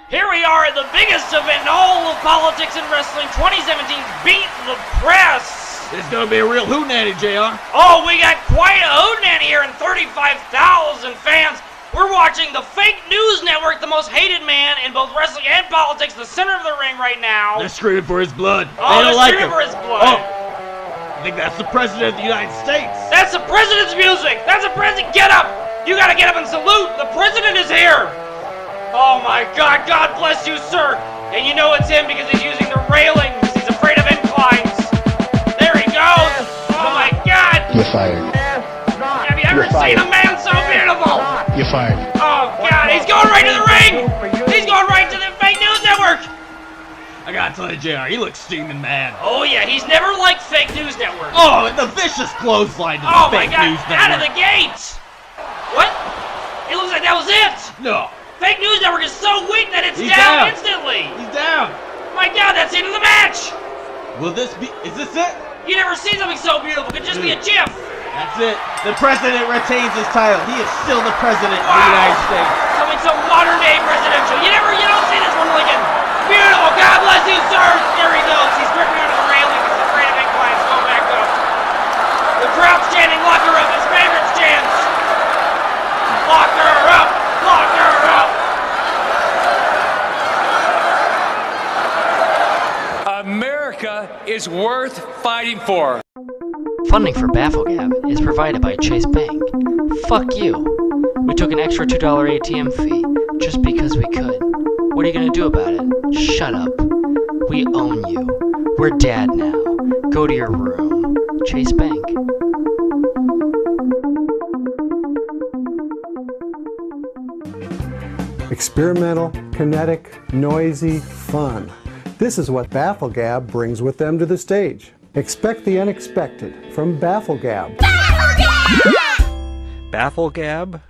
Here we are at the biggest event in all of politics and wrestling, 2017 Beat the Press. It's gonna be a real hootenanny, JR. Oh, we got quite a hootenanny here and 35,000 fans. We're watching the fake news network, the most hated man in both wrestling and politics, the center of the ring right now. They're screaming for his blood. Oh, they don't like him. For his blood. Oh, I think that's the President of the United States. That's the President's music. That's the President. Get up. You gotta get up and salute. The President is here. Oh my God, God bless you, sir. And you know it's him because he's using the railings. He's afraid of inclines. There he goes. Oh my God. You're fired. Have you ever seen a man so beautiful? You're fired. Oh God, he's going right to the ring. He's going right to the fake news network. I gotta tell you, JR, he looks steaming mad. Oh yeah, he's never liked fake news network. Oh, the vicious clothesline to Oh the my fake God, news network. out of the gate. What? It looks like that was it. No. Fake news network is so weak that it's He's down down instantly. He's down. My God, that's the end of the match. Will this be? Is this it? You never seen something so beautiful. Could just be a GIF. That's it. The president retains his title. He is still the president of the Wow. United States. Something so modern day presidential. You don't see this one, Lincoln. Beautiful. God bless you, sir. There he goes. He's gripping onto the railing. He's afraid of inclines. Go back up. The crowd's chanting, lock her up. His favorite chants. Lock her up. Lock her up. America is worth fighting for. Funding for BAFFLEGAB is provided by Chase Bank. Fuck you. We took an extra $2 ATM fee just because we could. What are you gonna do about it? Shut up. We own you. We're dad now. Go to your room. Chase Bank. Experimental, kinetic, noisy, fun. This is what BAFFLEGAB brings with them to the stage. Expect the unexpected from BAFFLEGAB. BAFFLEGAB?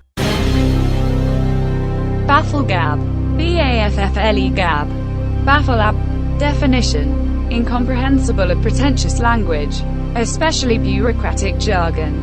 BAFFLEGAB. B-A-F-F-L-E-GAB. BAFFLEGAB. Definition. Incomprehensible or pretentious language, especially bureaucratic jargon.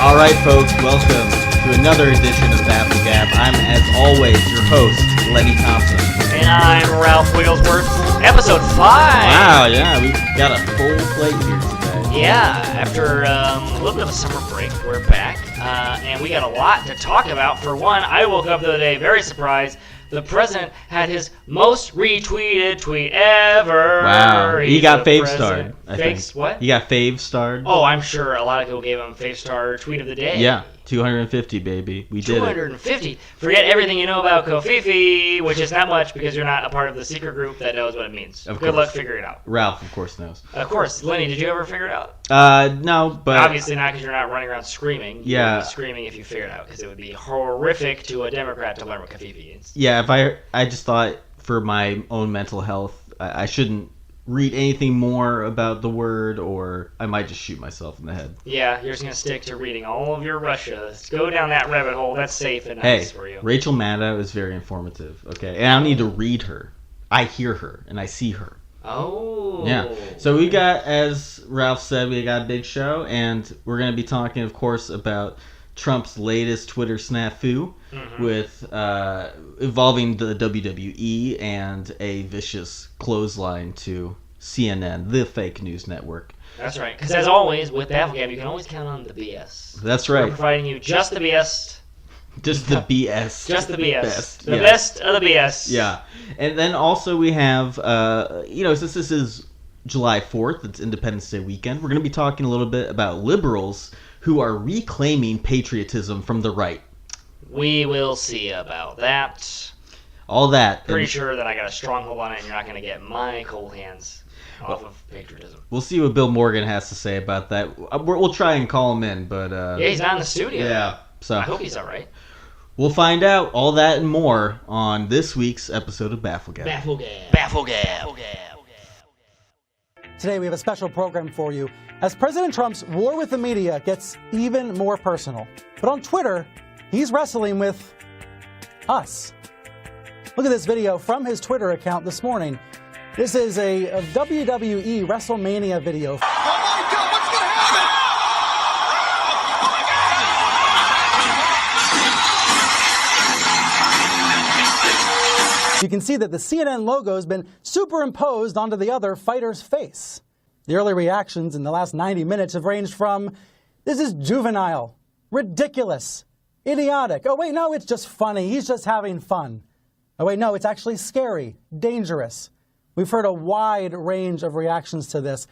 All right, folks, welcome to another edition of BAFFLEGAB. I'm, as always, your host, Lenny Thompson. And I'm Ralph Wigglesworth. Episode 5. Wow, yeah, we've got a full plate here today. Yeah, after a little bit of a summer break, we're back. And we got a lot to talk about. For one, I woke up the other day very surprised. The president had his most retweeted tweet ever. Wow, he got fave president. starred, I think. What? He got fave starred. Oh, I'm sure a lot of people gave him fave star tweet of the day. Yeah, 250, baby. We did it. 250. Forget everything you know about Kofifi, which is not much because you're not a part of the secret group that knows what it means. Good luck figuring it out. Ralph, of course, knows. Of course. Lenny, did you ever figure it out? No, but... Obviously not, because you're not running around screaming. Yeah. You'd be screaming if you figured it out, because it would be horrific to a Democrat to learn what Kofifi is. Yeah, I just thought for my own mental health, I shouldn't read anything more about the word, or I might just shoot myself in the head. Yeah, you're just going to stick to reading all of your Russia. Go down that rabbit hole. That's safe and nice for you. Rachel Maddow is very informative, okay? And I don't need to read her. I hear her, and I see her. Oh. Yeah. So we got, as Ralph said, we got a big show, and we're going to be talking, of course, about Trump's latest Twitter snafu with involving the WWE and a vicious clothesline to CNN, the fake news network. That's right. Because as always, with BAFFLEGAB, you can always count on the BS. That's right. We're providing you just the BS. Just the BS. Just the BS. Best. The best of the BS. Yeah. And then also we have, since this is July 4th, it's Independence Day weekend, we're going to be talking a little bit about liberals who are reclaiming patriotism from the right. We will see about that. All that. Pretty sure that I got a stronghold on it, and you're not going to get my cold hands off of patriotism. We'll see what Bill Morgan has to say about that. We'll try and call him in, but... yeah, he's not in the studio. Yeah, so... I hope he's all right. We'll find out all that and more on this week's episode of BAFFLEGAB. BAFFLEGAB. BAFFLEGAB. Today we have a special program for you as President Trump's war with the media gets even more personal. But on Twitter, he's wrestling with us. Look at this video from his Twitter account this morning. This is a WWE WrestleMania video. Oh my God, what's going to happen? You can see that the CNN logo has been superimposed onto the other fighter's face. The early reactions in the last 90 minutes have ranged from, this is juvenile, ridiculous, idiotic. Oh wait, no, it's just funny. He's just having fun. Oh wait, no, it's actually scary, dangerous. We've heard a wide range of reactions to this.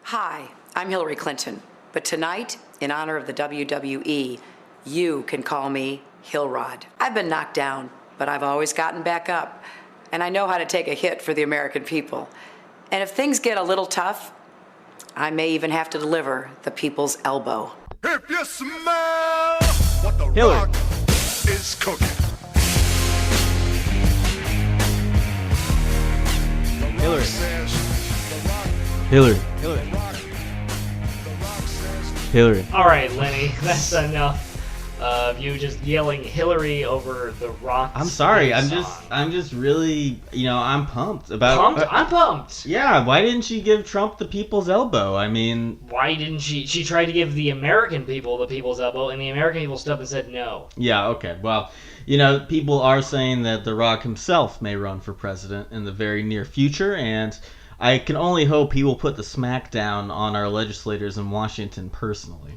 Hi, I'm Hillary Clinton, but tonight, in honor of the WWE, you can call me Hillrod. I've been knocked down, but I've always gotten back up, and I know how to take a hit for the American people. And if things get a little tough, I may even have to deliver the people's elbow. If you smell what the Hillary. rock is cooking. Hillary. Hillary. Hillary. All right, Lenny, that's enough of you just yelling Hillary over the Rock. I'm sorry. I'm just really, I'm pumped about. Pumped? I'm pumped. Yeah. Why didn't she give Trump the people's elbow? I mean, Why didn't she? She tried to give the American people the people's elbow, and the American people stood up and said no. yeah. Okay. Well, people are saying that The Rock himself may run for president in the very near future, and I can only hope he will put the smackdown on our legislators in Washington personally.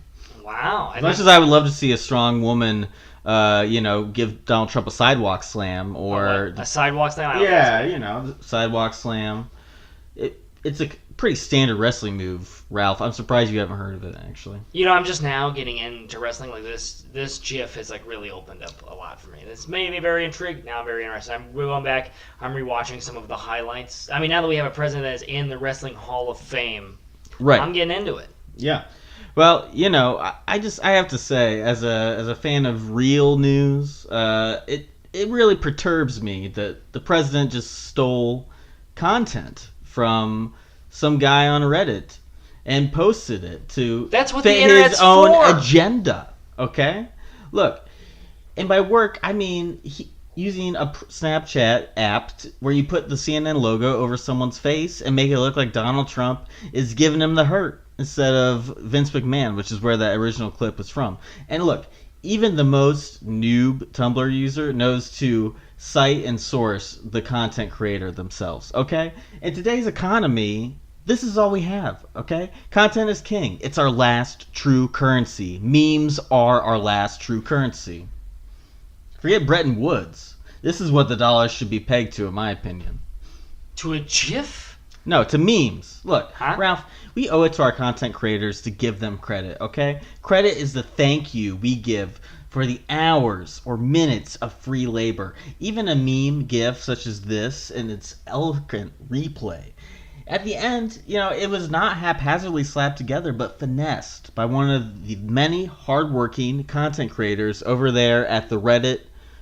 Wow. As much as I would love to see a strong woman, give Donald Trump a sidewalk slam or a sidewalk slam. sidewalk slam. It's a pretty standard wrestling move, Ralph. I'm surprised you haven't heard of it, actually. I'm just now getting into wrestling. Like this GIF has really opened up a lot for me. This made me very intrigued. Now I'm very interested. I'm going back. I'm rewatching some of the highlights. I mean, now that we have a president that is in the Wrestling Hall of Fame, Right. I'm getting into it. Yeah. Well, I have to say, as a fan of real news, it really perturbs me that the president just stole content from some guy on Reddit and posted it to That's what fit the internet's his own for. agenda. Okay, look, and by work I mean using a Snapchat app where you put the CNN logo over someone's face and make it look like Donald Trump is giving him the hurt instead of Vince McMahon, which is where that original clip was from. And look, even the most noob Tumblr user knows to cite and source the content creator themselves, okay? In today's economy, this is all we have, okay? Content is king. It's our last true currency. Memes are our last true currency. Forget Bretton Woods. This is what the dollar should be pegged to, in my opinion. To a GIF? No, to memes. Look, Huh? Ralph, we owe it to our content creators to give them credit, okay? Credit is the thank you we give for the hours or minutes of free labor. Even a meme GIF such as this and its eloquent replay. At the end, it was not haphazardly slapped together, but finessed by one of the many hardworking content creators over there at the Reddit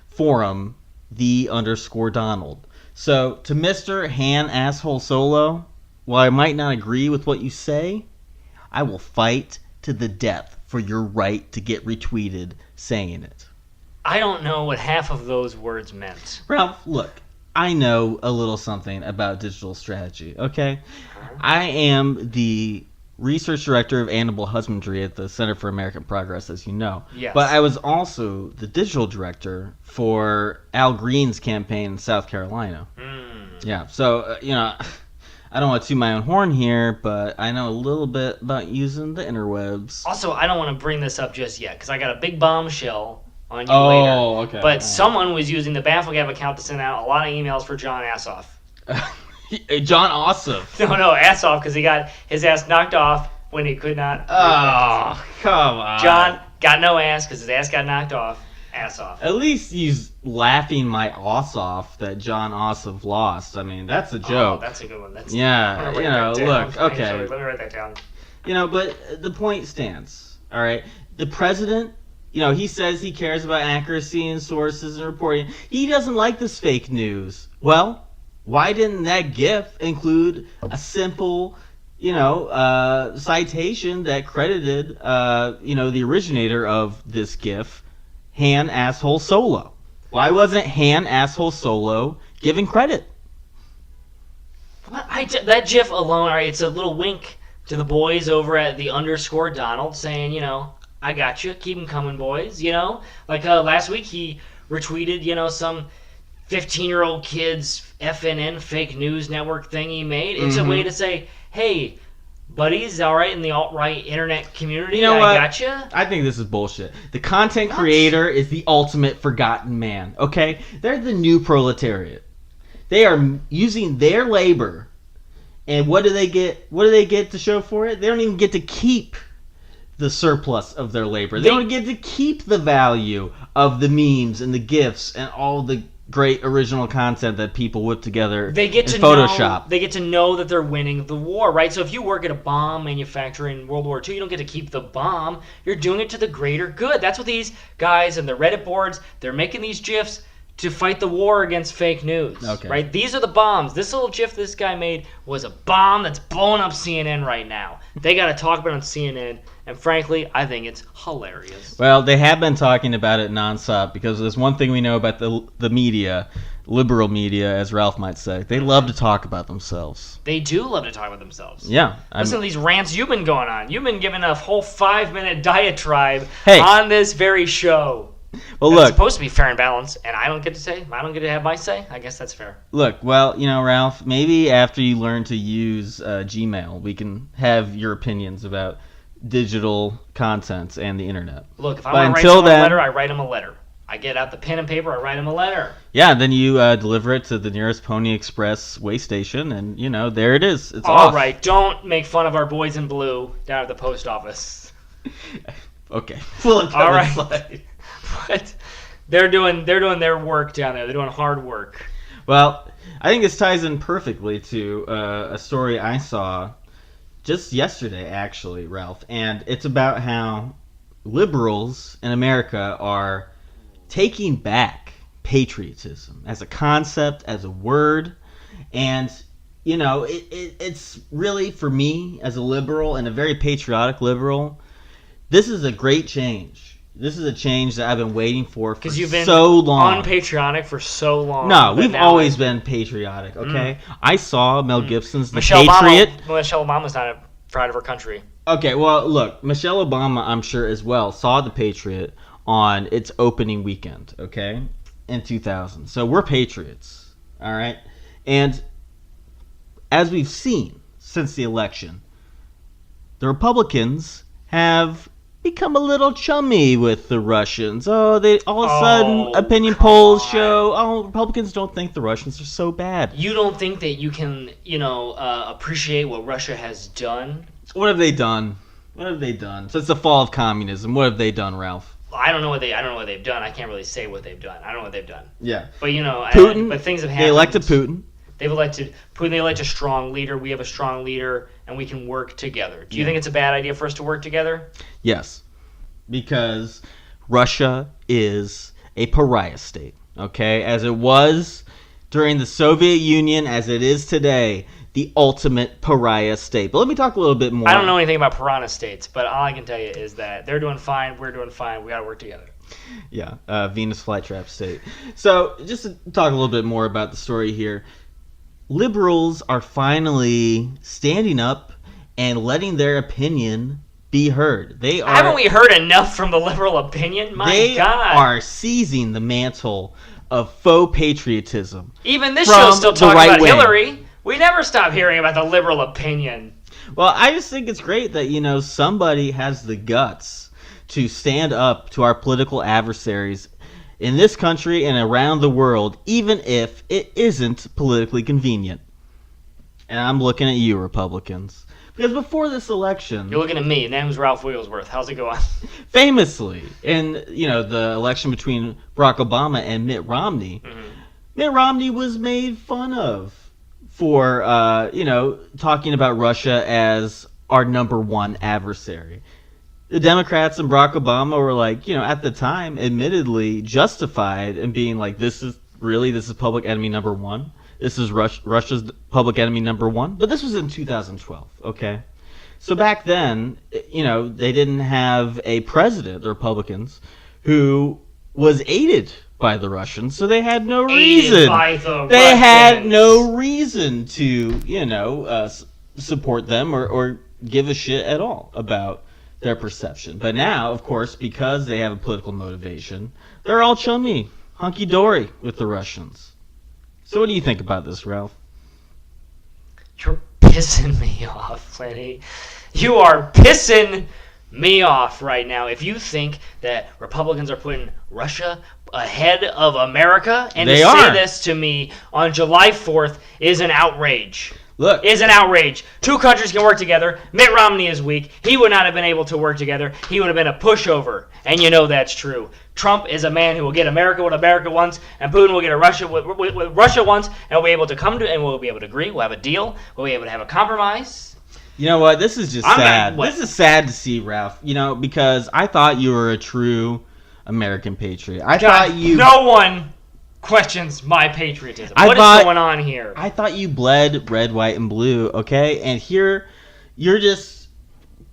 forum, _Donald. So, to Mr. Han Asshole Solo, while I might not agree with what you say, I will fight to the death for your right to get retweeted saying it. I don't know what half of those words meant. Ralph, look, I know a little something about digital strategy, okay? I am the research director of animal husbandry at the Center for American Progress, as you know. Yes. But I was also the digital director for Al Green's campaign in South Carolina. Yeah, so, I don't want to toot my own horn here, but I know a little bit about using the interwebs. Also, I don't want to bring this up just yet, because I got a big bombshell on you Oh, later. okay. But someone was using the BAFFLEGAB account to send out a lot of emails for John Assoff. John Ossoff. No, Assoff, because he got his ass knocked off when he could not. Oh, come on. John got no ass because his ass got knocked off. Ass off. At least he's laughing my ass off that John Ossoff lost. I mean, that's a joke. Oh, that's a good one. That's, yeah, I'm gonna write that down. look, okay. Sorry, let me write that down. But the point stands, all right? The president, he says he cares about accuracy and sources and reporting. He doesn't like this fake news. Well, why didn't that GIF include a simple, citation that credited, the originator of this GIF, Han Asshole Solo? Why wasn't Han Asshole Solo given credit? That GIF alone, all right, it's a little wink to the boys over at the _Donald saying, I got you. Keep them coming, boys. Like last week he retweeted, some 15-year-old kids FNN fake news network thing he made. It's a way to say, hey, buddies, all right, in the alt-right internet community, You know what? gotcha. I think this is bullshit. The content creator is the ultimate forgotten man, okay? They're the new proletariat. They are using their labor, and what do they get? What do they get to show for it? They don't even get to keep the surplus of their labor. They don't get to keep the value of the memes and the GIFs and all the great original content that people whip together They get in to Photoshop. They get to know that they're winning the war, right? So if you work at a bomb manufacturer in World War II, you don't get to keep the bomb. You're doing it to the greater good. That's what these guys and the Reddit boards, they're making these GIFs to fight the war against fake news, right? These are the bombs. This little GIF this guy made was a bomb that's blowing up CNN right now. They got to talk about it on CNN, and frankly, I think it's hilarious. Well, they have been talking about it nonstop because there's one thing we know about the media, liberal media, as Ralph might say. They love to talk about themselves. They do love to talk about themselves. Yeah. Listen to these rants you've been going on. You've been giving a whole 5-minute diatribe Hey. on this very show. Well, That's look. supposed to be fair and balanced, and I don't get to say. I don't get to have my say. I guess that's fair. Look, well, you know, Ralph, maybe after you learn to use Gmail, we can have your opinions about digital content and the internet. Look, if I But want to write until someone a then- letter, I write them a letter. I get out the pen and paper, I write them a letter. Yeah, then you deliver it to the nearest Pony Express way station, and, you know, there it is. It's All off. right, don't make fun of our boys in blue down at the post office. Okay. We'll let that All one right. slide. But they're doing their work down there. They're doing hard work. Well, I think this ties in perfectly to a story I saw just yesterday, actually, Ralph. And it's about how liberals in America are taking back patriotism as a concept, as a word. And, you know, it's really, for me, as a liberal and a very patriotic liberal, this is a great change. This is a change that I've been waiting for Because you've been so long. unpatriotic for so long. No, but we've now always been patriotic, okay? I saw Mel Gibson's The Michelle Patriot. Michelle Obama's not proud of her country. Okay, well, look, Michelle Obama, I'm sure as well, saw The Patriot on its opening weekend, okay, in 2000. So we're patriots, all right? And as we've seen since the election, the Republicans have become a little chummy with the Russians. Oh, they all of a sudden opinion polls show, oh, Republicans don't think the Russians are so bad. You don't think that you can, appreciate what Russia has done? What have they done? What have they done since the fall of communism? What have they done, Ralph? I don't know what they've done. I can't really say what they've done. I don't know what they've done. Yeah. But Putin. but things have happened. They elected Putin. They've elected Putin. They elect a strong leader. We have a strong leader, and we can work together. Do you think it's a bad idea for us to work together? Yes, because Russia is a pariah state. Okay, as it was during the Soviet Union, as it is today, the ultimate pariah state. But let me talk a little bit more. I don't know anything about piranha states, but all I can tell you is that they're doing fine. We're doing fine. We got to work together. Yeah, Venus flytrap state. So just to talk a little bit more about the story here. Liberals are finally standing up and letting their opinion be heard. Haven't we heard enough from the liberal opinion? My they God. are seizing the mantle of faux patriotism. Even this from show's still the talking right about wing. Hillary. We never stop hearing about the liberal opinion. Well, I just think it's great that, somebody has the guts to stand up to our political adversaries in this country and around the world, even if it isn't politically convenient. And I'm looking at you, Republicans. Because before this election... You're looking at me. Name's Ralph Wigglesworth. How's it going? Famously, in, the election between Barack Obama and Mitt Romney, Mitt Romney was made fun of for, talking about Russia as our number one adversary. The Democrats and Barack Obama were like, at the time, admittedly justified in being like, this is public enemy number one. This is Russia's public enemy number one. But this was in 2012, okay? So back then, they didn't have a president, the Republicans, who was aided by the Russians, so they had no reason. They had no reason to, support them or give a shit at all about their perception. But now, of course, because they have a political motivation, they're all chummy, hunky-dory with the Russians. So what do you think about this, Ralph? You're pissing me off, Lenny. You are pissing me off right now. If you think that Republicans are putting Russia ahead of America, and They to are. say this to me on July 4th is an outrage. Look. Is an outrage. Two countries can work together. Mitt Romney is weak. He would not have been able to work together. He would have been a pushover. And you know that's true. Trump is a man who will get America what America wants, and Putin will get Russia what Russia wants, and we'll be able to come to, and we'll be able to agree. We'll have a deal. We'll be able to have a compromise. You know what? This is just I'm not- sad. what? This is sad to see, Ralph. You know, because I thought you were a true American patriot. I thought you. No one questions my patriotism. I What is thought- going on here? I thought you bled red, white, and blue. Okay, and here you're just,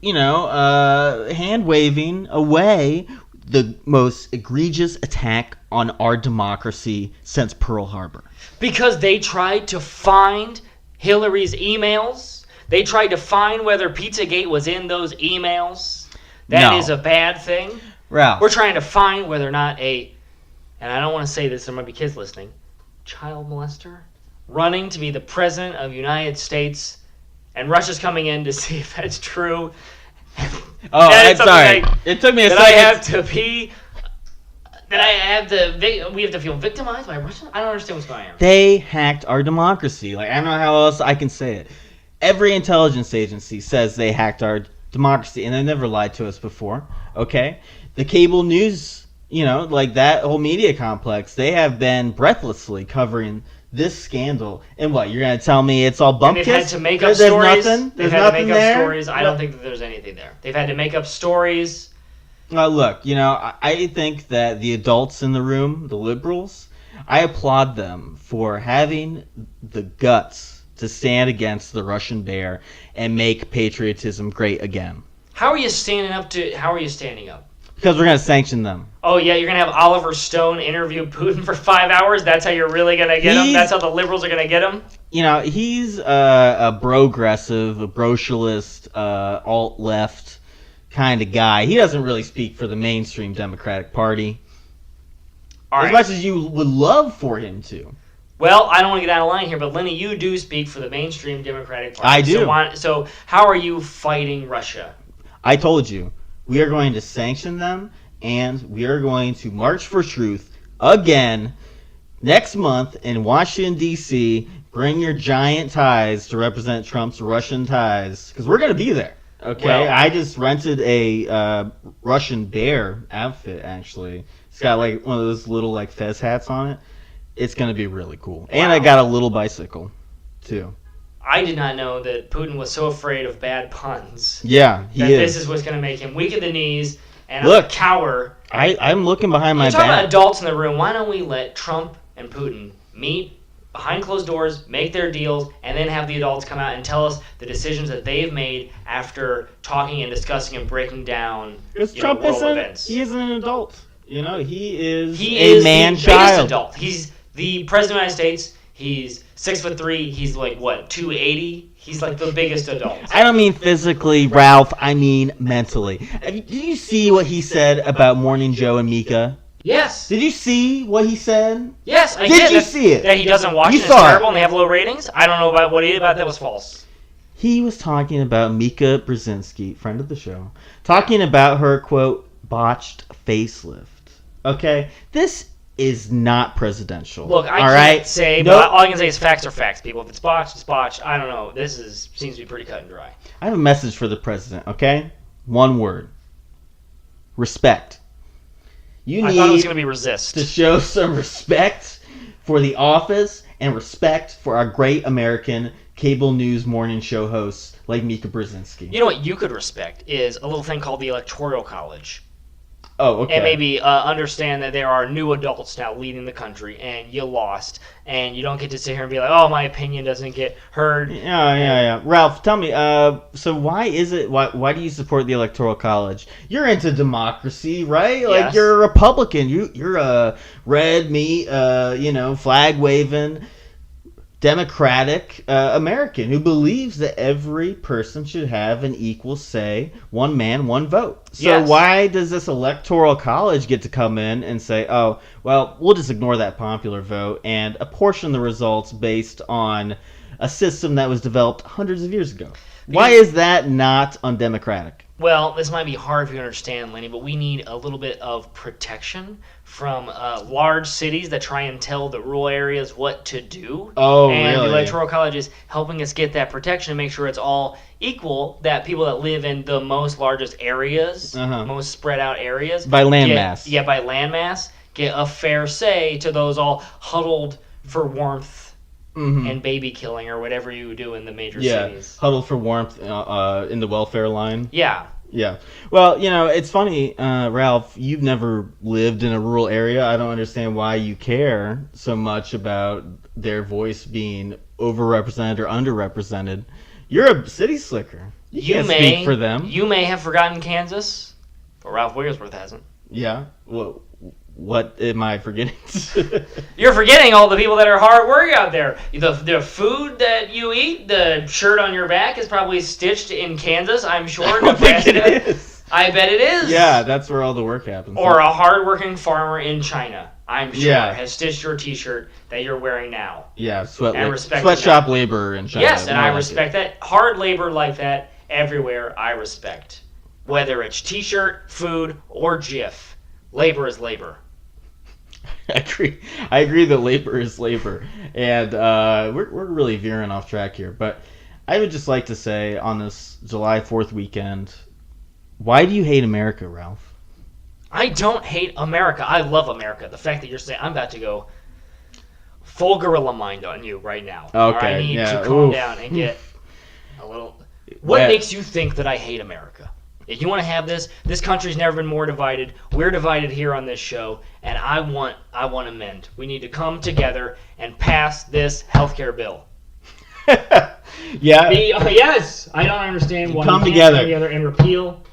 hand waving away the most egregious attack on our democracy since Pearl Harbor. Because they tried to find Hillary's emails. They tried to find whether Pizzagate was in those emails. That is No. a bad thing. Ralph. We're trying to find whether or not and I don't want to say this, there might be kids listening, child molester running to be the president of the United States, and Russia's coming in to see if that's true. Oh, That I'm is something sorry. It took me a that second. I have to be. That I have to. We have to feel victimized by Russia. I don't understand what's going on. They hacked our democracy. Like, I don't know how else I can say it. Every intelligence agency says they hacked our democracy, and they never lied to us before. Okay, the cable news, like that whole media complex, they have been breathlessly covering this scandal. And what, you're gonna tell me it's all bump And they've had kiss? to make up There's stories. nothing. They've There's had nothing to make up there. stories. I don't think that there's anything there. They've had to make up stories. Look, I think that the adults in the room, the liberals, I applaud them for having the guts to stand against the Russian bear and make patriotism great again. How are you standing up? Because we're going to sanction them. Oh, yeah, you're going to have Oliver Stone interview Putin for 5 hours? That's how you're really going to get him? That's how the liberals are going to get him? He's a bro-gressive, a bro-socialist, alt-left kind of guy. He doesn't really speak for the mainstream Democratic Party. All as right. much as you would love for him to. Well, I don't want to get out of line here, but Lenny, you do speak for the mainstream Democratic Party. I do. So how are you fighting Russia? I told you, we are going to sanction them, and we are going to march for truth again next month in Washington, D.C. Bring your giant ties to represent Trump's Russian ties, because we're going to be there. Okay, Well, I just rented a Russian bear outfit, actually. It's got like one of those little like fez hats on it. It's going to be really cool. And I got a little bicycle, too. I did not know that Putin was so afraid of bad puns. Yeah, he that is. This is what's going to make him weak at the knees and Look, a cower. I'm looking behind my You're talking about back. adults in the room. Why don't we let Trump and Putin meet behind closed doors, make their deals, and then have the adults come out and tell us the decisions that they've made after talking and discussing and breaking down Trump world isn't, events. he isn't an adult. He is He a is man-child. the biggest adult. He's the president of the United States. He's 6'3". He's like, what, 280? He's like the biggest adult. I don't mean physically, Ralph. I mean mentally. Did you see what he said about Morning Joe and Mika? Yes. Did you see what he said? Yes, I Did did. you see it? That he doesn't watch You it. It's saw it. terrible and they have low ratings. I don't know about what he did about that was false. He was talking about Mika Brzezinski, friend of the show, talking about her, quote, botched facelift. Okay? This is not presidential. Look, I all can't right? say, Nope. but all I can say is facts are facts, people. If it's botched, it's botched. I don't know. Seems to be pretty cut and dry. I have a message for the president, okay? One word. Respect. You I need thought it was going to be resist. to show some respect for the office and respect for our great American cable news morning show hosts like Mika Brzezinski. You know what you could respect is a little thing called the Electoral College. Oh, okay. And maybe understand that there are new adults now leading the country, and you lost, and you don't get to sit here and be like, "Oh, my opinion doesn't get heard." Yeah. Ralph, tell me. So why is it? Why do you support the Electoral College? You're into democracy, right? Like Yes. you're a Republican. You're a red meat, flag waving, democratic American who believes that every person should have an equal say, one man, one vote. So why does this electoral college get to come in and say, oh, well, we'll just ignore that popular vote and apportion the results based on a system that was developed hundreds of years ago? Why is that not undemocratic? Well, this might be hard for you to understand, Lenny, but we need a little bit of protection from large cities that try and tell the rural areas what to do. Oh, and really? the Electoral College is helping us get that protection and make sure it's all equal, that people that live in the most largest areas, most spread out areas. By landmass. Yeah, by landmass, get a fair say to those all huddled for warmth and baby killing or whatever you do in the major cities. Huddled for warmth in the welfare line. Yeah. Yeah. Well, it's funny, Ralph, you've never lived in a rural area. I don't understand why you care so much about their voice being overrepresented or underrepresented. You're a city slicker. You can't speak for them. You may have forgotten Kansas, but Ralph Wigglesworth hasn't. Yeah? Well, what am I forgetting? You're forgetting all the people that are hard work out there. The food that you eat, the shirt on your back is probably stitched in Kansas, I'm sure. I don't think it is. I bet it is. Yeah, that's where all the work happens. Or a hard-working farmer in China, I'm sure, has stitched your T-shirt that you're wearing now. Yeah, sweatshop labor in China. Yes, and I respect that. Hard labor like that everywhere I respect. Whether it's T-shirt, food, or GIF, labor is labor. I agree that labor is labor, and we're really veering off track here. But I would just like to say on this July 4th weekend, why do you hate America, Ralph? I don't hate America. I love America. The fact that you're saying I'm about to go full gorilla mind on you right now. Okay, I need to calm down and get a little. What makes you think that I hate America? If you want to have this country's never been more divided. We're divided here on this show, and I want to mend. We need to come together and pass this healthcare bill. Yes, I don't understand why come we can't come together and repeal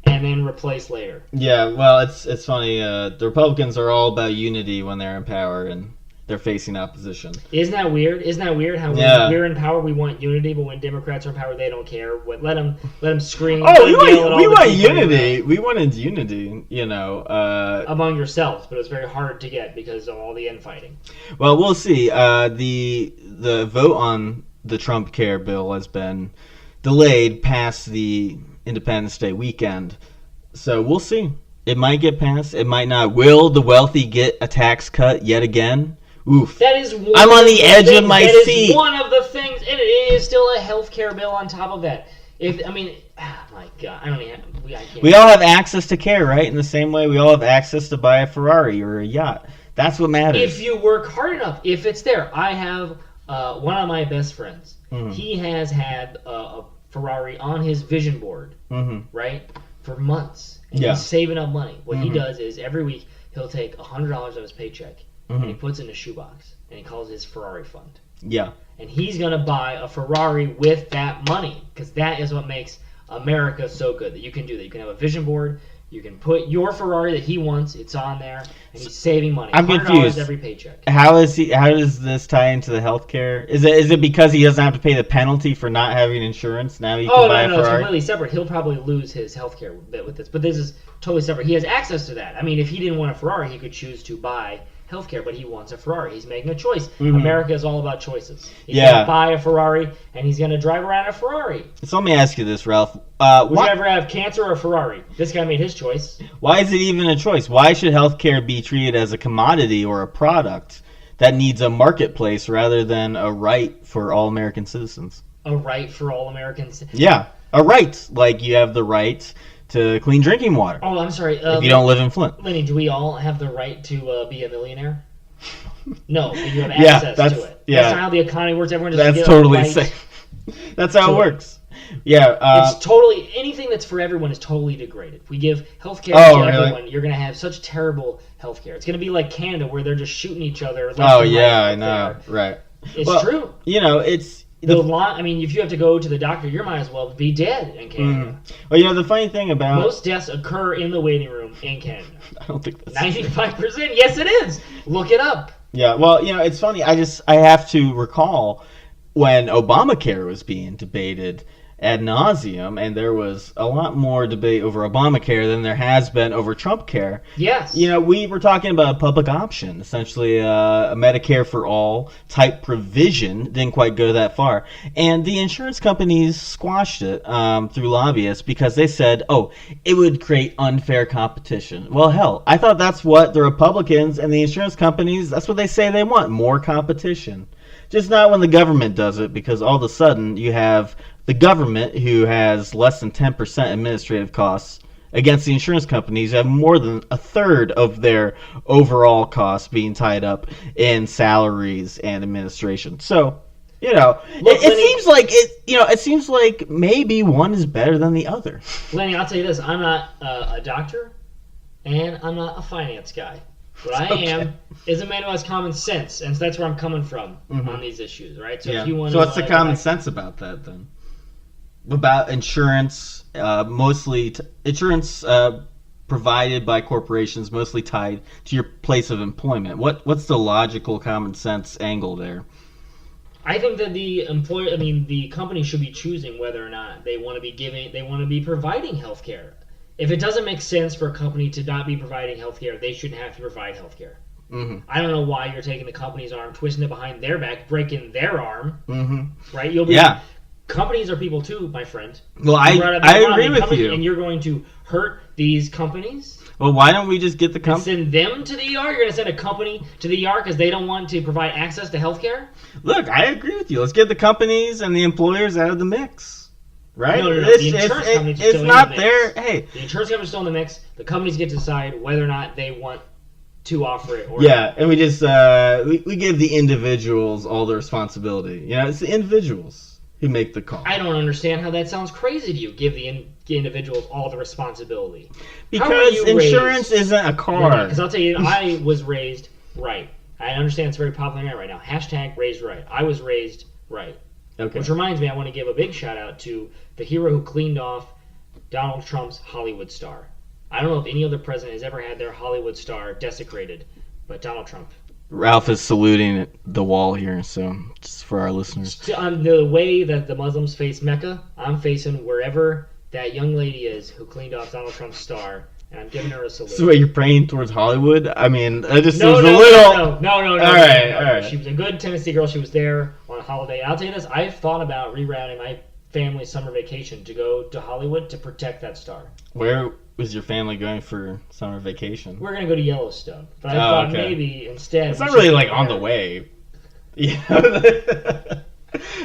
and then replace later. Yeah, well, it's funny. The Republicans are all about unity when they're in power, and they're facing opposition. Isn't that weird? How when we're in power, we want unity, but when Democrats are in power, they don't care. Let them scream. Oh, we want unity. We wanted unity, among yourselves, but it's very hard to get because of all the infighting. Well, we'll see. The vote on the Trump care bill has been delayed past the Independence Day weekend, so we'll see. It might get passed. It might not. Will the wealthy get a tax cut yet again? Oof. That is I'm on the edge of my seat. That is one of the things, and it is still a health care bill on top of that. My God, we all have access to care, right? In the same way we all have access to buy a Ferrari or a yacht. That's what matters. If you work hard enough, if it's there. I have one of my best friends. Mm-hmm. He has had a Ferrari on his vision board, right, for months. And he's saving up money. What he does is every week he'll take $100 of his paycheck and he puts it in a shoebox and he calls it his Ferrari Fund. Yeah. And he's going to buy a Ferrari with that money because that is what makes America so good, that you can do that. You can have a vision board. You can put your Ferrari that he wants. It's on there, and he's saving money. I'm confused. Every paycheck. How does this tie into the healthcare? Is it because he doesn't have to pay the penalty for not having insurance? Now he can buy a Ferrari? It's completely separate. He'll probably lose his healthcare bit with this, but this is totally separate. He has access to that. I mean, if he didn't want a Ferrari, he could choose to buy healthcare, but he wants a Ferrari. He's making a choice. America is all about choices. He's going to buy a Ferrari, and he's going to drive around a Ferrari. So let me ask you this, Ralph. Would you ever have cancer or a Ferrari? This guy made his choice. Why is it even a choice? Why should healthcare be treated as a commodity or a product that needs a marketplace rather than a right for all American citizens? A right for all Americans? Yeah, a right. Like you have the right to clean drinking water. Oh, I'm sorry. If you don't live in Flint. Lenny, do we all have the right to be a millionaire? No, but you have access to it. Yeah. That's not how the economy works. Everyone just That's totally safe. That's how it works. Yeah. It's totally, anything that's for everyone is totally degraded. If we give health care to everyone, you're going to have such terrible health care. It's going to be like Canada where they're just shooting each other. I know. Right. It's true. It's... if you have to go to the doctor, you might as well be dead in Canada. Well, the funny thing about... Most deaths occur in the waiting room in Canada. I don't think that's 95%? Yes, it is. Look it up. Yeah, well, it's funny. I have to recall when Obamacare was being debated ad nauseum, and there was a lot more debate over Obamacare than there has been over Trump care. Yes. We were talking about a public option, essentially a Medicare for all type provision. Didn't quite go that far. And the insurance companies squashed it through lobbyists because they said, it would create unfair competition. Well, hell, I thought that's what the Republicans and the insurance companies, that's what they say they want, more competition. Just not when the government does it, because all of a sudden you have the government, who has less than 10% administrative costs, against the insurance companies who have more than a third of their overall costs being tied up in salaries and administration. So, it seems like maybe one is better than the other. Lenny, I'll tell you this: I'm not a doctor, and I'm not a finance guy. What I am is a man who has common sense, and so that's where I'm coming from on these issues, right? So if you want so what's the common sense about that then? About insurance, insurance provided by corporations, mostly tied to your place of employment. What's the logical common sense angle there? I think that the company should be choosing whether or not they want to be providing health care. If it doesn't make sense for a company to not be providing health care, they shouldn't have to provide health care. Mm-hmm. I don't know why you're taking the company's arm, twisting it behind their back, breaking their arm. Mm-hmm. Right? Companies are people too, my friend. Well, I agree with you. And you're going to hurt these companies? Well, why don't we just get the company? Send them to the ER? You're going to send a company to the ER because they don't want to provide access to health care? Look, I agree with you. Let's get the companies and the employers out of the mix. Right? No. The insurance company's still in not the mix. there. Hey. The insurance company's still in the mix. The companies get to decide whether or not they want to offer it or not. And we just we give the individuals all the responsibility. It's the individuals who make the call. I don't understand how that sounds crazy to you. Give the individuals all the responsibility. Because insurance isn't a car. Because I'll tell you, I was raised right. I understand it's very popular right now. # raised right. I was raised right. Okay. Which reminds me, I want to give a big shout out to the hero who cleaned off Donald Trump's Hollywood star. I don't know if any other president has ever had their Hollywood star desecrated, but Donald Trump. Ralph is saluting the wall here, so just for our listeners. The way that the Muslims face Mecca, I'm facing wherever that young lady is who cleaned off Donald Trump's star, and I'm giving her a salute. So wait, you're praying towards Hollywood? I mean, that just seems a little... No. All right. She was a good Tennessee girl. She was there on a holiday. I'll tell you this, I've thought about rerouting my family's summer vacation to go to Hollywood to protect that star. Where was your family going for summer vacation? We're going to go to Yellowstone. But I thought maybe instead... It's not really like on the way. Yeah.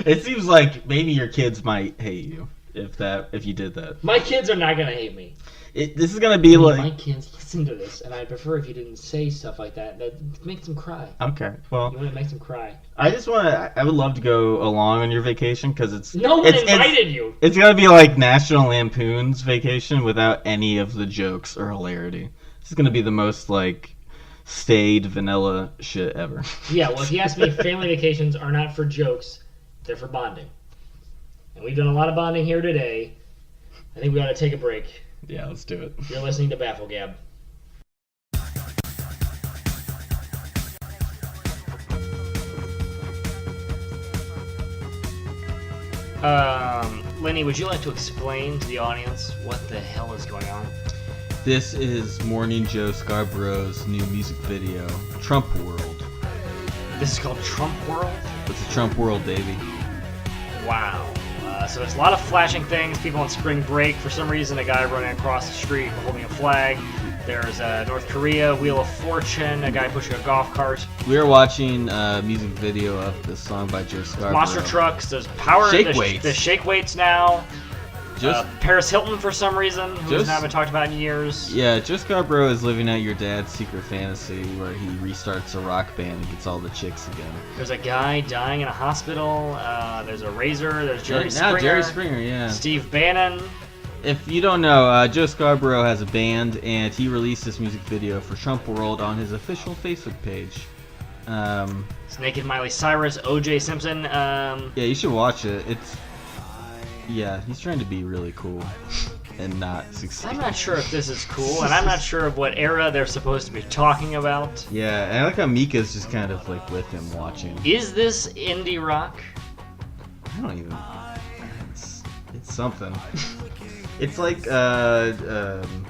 It seems like maybe your kids might hate you if you did that. My kids are not going to hate me. This is going to be like... My kids listen to this, and I'd prefer if you didn't say stuff like that. That makes them cry. Okay, well... You want to make them cry. I would love to go along on your vacation, because it's... No one invited you! It's going to be like National Lampoon's vacation without any of the jokes or hilarity. This is going to be the most, staid vanilla shit ever. Yeah, well, if you ask me, family vacations are not for jokes. They're for bonding. And we've done a lot of bonding here today. I think we ought to take a break. Yeah, let's do it. You're listening to BAFFLEGAB. Lenny, would you like to explain to the audience what the hell is going on? This is Morning Joe Scarborough's new music video, Trumpworld. This is called Trumpworld? It's a Trumpworld, baby. Wow. So there's a lot of flashing things, people on spring break. For some reason, a guy running across the street holding a flag. There's North Korea, Wheel of Fortune, a guy pushing a golf cart. We were watching a music video of this song by Joe Scarborough. Monster trucks, there's power... Shake weights. There's shake weights now. Paris Hilton, for some reason, who's not been talked about in years. Yeah, Joe Scarborough is living out your dad's secret fantasy where he restarts a rock band and gets all the chicks again. There's a guy dying in a hospital. There's a Razor. There's Jerry Springer. Jerry Springer, yeah. Steve Bannon. If you don't know, Joe Scarborough has a band, and he released this music video for Trumpworld on his official Facebook page. It's Naked Miley Cyrus, O.J. Simpson. Yeah, you should watch it. Yeah, he's trying to be really cool. and not succeed. I'm not sure if this is cool, and I'm not sure of what era they're supposed to be talking about. Yeah, and I like how Mika's just kind of like with him watching. Is this indie rock? I don't even. It's something. It's like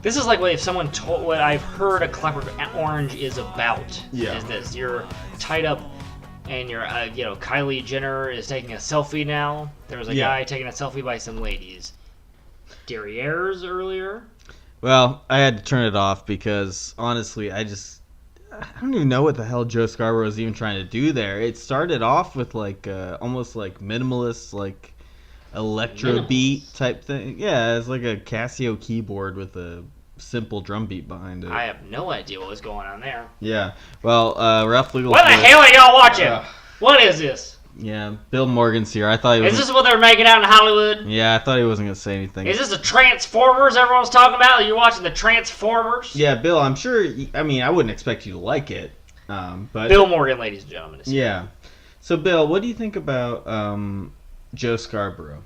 This is like if someone told what I've heard a Clockwork Orange is about. Yeah. Is this you're tied up and you're Kylie Jenner is taking a selfie now. There was a guy taking a selfie by some ladies. Derriere's earlier. Well, I had to turn it off because honestly, I don't even know what the hell Joe Scarborough was even trying to do there. It started off with like almost like minimalist, like electro beat type thing. Yeah, it's like a Casio keyboard with a simple drum beat behind it. I have no idea what was going on there. Yeah. Well, Ralph Legel. What the hell are y'all watching? What is this? Yeah, Bill Morgan's here. I thought he was. Is this what they're making out in Hollywood? Yeah, I thought he wasn't gonna say anything. Is this the Transformers everyone's talking about? You're watching the Transformers? Yeah, Bill. I'm sure. I mean, I wouldn't expect you to like it, but Bill Morgan, ladies and gentlemen. Yeah. So, Bill, what do you think about Joe Scarborough?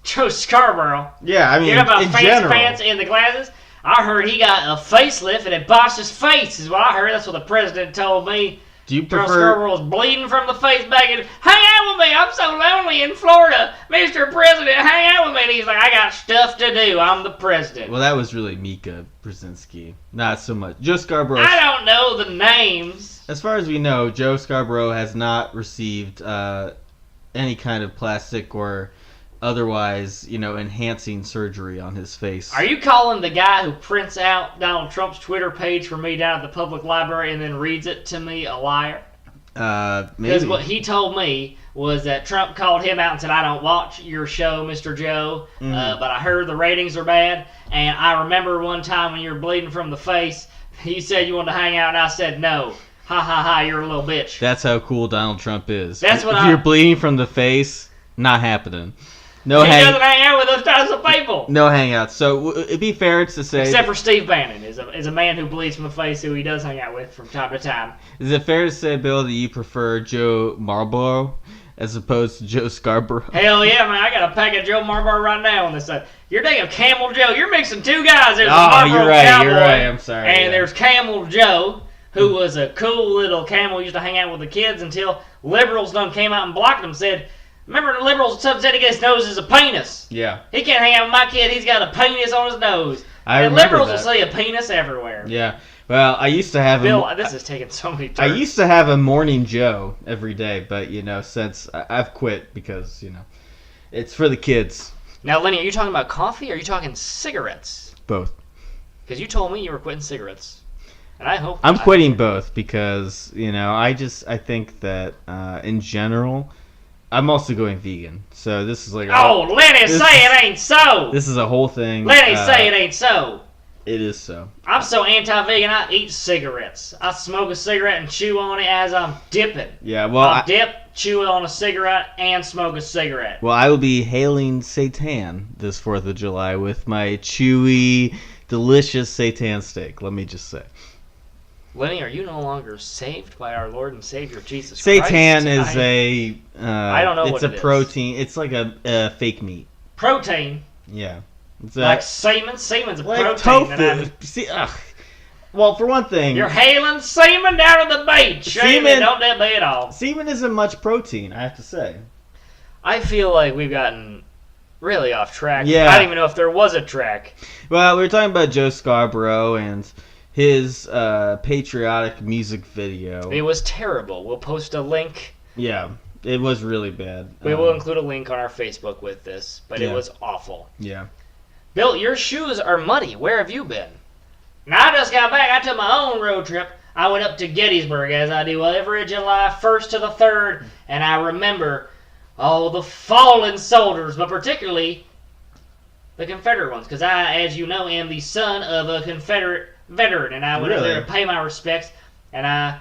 Joe Scarborough? Yeah, I mean, you know about in face general. pants and the glasses? I heard he got a facelift and it botched his face, is what I heard. That's what the president told me. Do you Joe prefer? Scarborough was bleeding from the face back and, hang out with me, I'm so lonely in Florida. Mr. President, hang out with me. And he's like, I got stuff to do. I'm the president. Well, that was really Mika Brzezinski. Not so much. Joe Scarborough. I don't know the names. As far as we know, Joe Scarborough has not received any kind of plastic or otherwise, enhancing surgery on his face. Are you calling the guy who prints out Donald Trump's Twitter page for me down at the public library and then reads it to me a liar? Maybe. Because what he told me was that Trump called him out and said, I don't watch your show, Mr. Joe, but I heard the ratings are bad, and I remember one time when you were bleeding from the face, you said you wanted to hang out, and I said no. Ha ha ha, you're a little bitch. That's how cool Donald Trump is. That's what if you're bleeding from the face, not happening. He doesn't hang out with those types of people. No hangouts. So it'd be fair to say... Except for Steve Bannon, is a man who bleeds from the face who he does hang out with from time to time. Is it fair to say, Bill, that you prefer Joe Marlboro as opposed to Joe Scarborough? Hell yeah, man. I got a pack of Joe Marlboro right now on this side. You're thinking of Camel Joe. You're mixing two guys. There's Marlboro you're right. Cowboy, you're right. I'm sorry. And there's Camel Joe, who was a cool little camel, used to hang out with the kids until liberals done came out and blocked him, said... Remember the liberals said his nose is a penis. Yeah. He can't hang out with my kid. He's got a penis on his nose. And liberals will say a penis everywhere. Yeah. Well, I used to have Bill, this is taking so many turns. I used to have a Morning Joe every day, but, since I've quit because, it's for the kids. Now, Lenny, are you talking about coffee or are you talking cigarettes? Both. Because you told me you were quitting cigarettes. And I hope... I'm quitting both because, I think that, in general... I'm also going vegan, so this is like... Lenny, say it ain't so! This is a whole thing. Lenny, say it ain't so! It is so. I'm so anti-vegan, I eat cigarettes. I smoke a cigarette and chew on it as I'm dipping. Yeah, well... I'll dip, chew on a cigarette, and smoke a cigarette. Well, I will be hailing Seitan this 4th of July with my chewy, delicious Seitan steak, let me just say. Lenny, are you no longer saved by our Lord and Savior Jesus Christ? Seitan is a... I don't know it's what a protein. It's like a fake meat. Protein? Yeah. It's like semen? Semen's a like protein. Tofu. See, well, for one thing... You're hailing semen down to the beach. Semen, don't that be at all. Semen isn't much protein, I have to say. I feel like we've gotten really off track. Yeah. I don't even know if there was a track. Well, we were talking about Joe Scarborough and... his patriotic music video. It was terrible. We'll post a link. Yeah, it was really bad. We will include a link on our Facebook with this, but it was awful. Yeah. Bill, your shoes are muddy. Where have you been? Now, I just got back. I took my own road trip. I went up to Gettysburg, as I do every July 1st to the 3rd, and I remember all the fallen soldiers, but particularly the Confederate ones, because I, as you know, am the son of a Confederate veteran, and I went up there to pay my respects, and I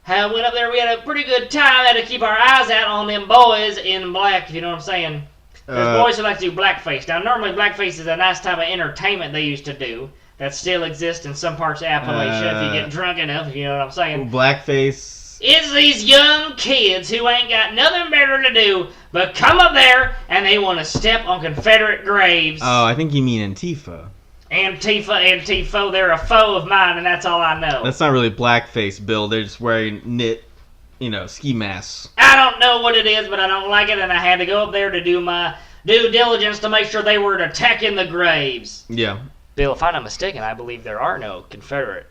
went up there. We had a pretty good time. Had to keep our eyes out on them boys in black, if you know what I'm saying. There's boys who like to do blackface. Now, normally blackface is a nice type of entertainment they used to do that still exists in some parts of Appalachia if you get drunk enough, if you know what I'm saying. Blackface. It's these young kids who ain't got nothing better to do but come up there and they want to step on Confederate graves. Oh, I think you mean Antifa. Antifa, they're a foe of mine, and that's all I know. That's not really blackface, Bill. They're just wearing knit, ski masks. I don't know what it is, but I don't like it, and I had to go up there to do my due diligence to make sure they weren't attacking the graves. Yeah. Bill, if I'm not mistaken, I believe there are no Confederate